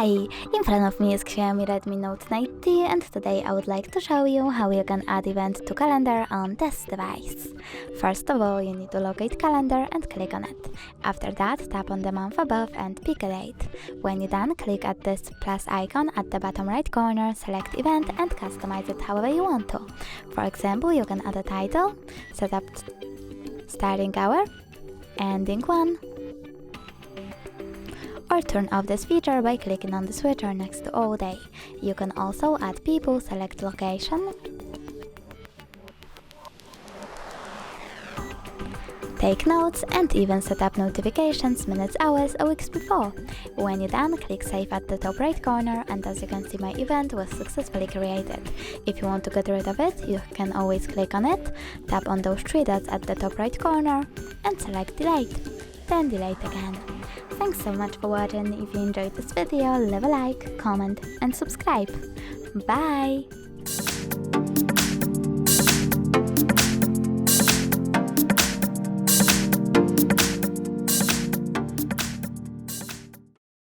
Hi! In front of me is Xiaomi Redmi Note 9T, and today I would like to show you how you can add event to calendar on this device. First of all, you need to locate calendar and click on it. After that, tap on the month above and pick a date. When you're done, click at this plus icon at the bottom right corner, select event and customize it however you want to. For example, you can add a title, set up starting hour, ending one, or turn off this feature by clicking on the switcher next to all day. You can also add people, select location, take notes, and even set up notifications minutes, hours, or weeks before. When you're done, click save at the top right corner, and as you can see, my event was successfully created. If you want to get rid of it, you can always click on it, tap on those three dots at the top right corner, and select delete. Then delete again. Thanks so much for watching. If you enjoyed this video, leave a like, comment and subscribe. Bye!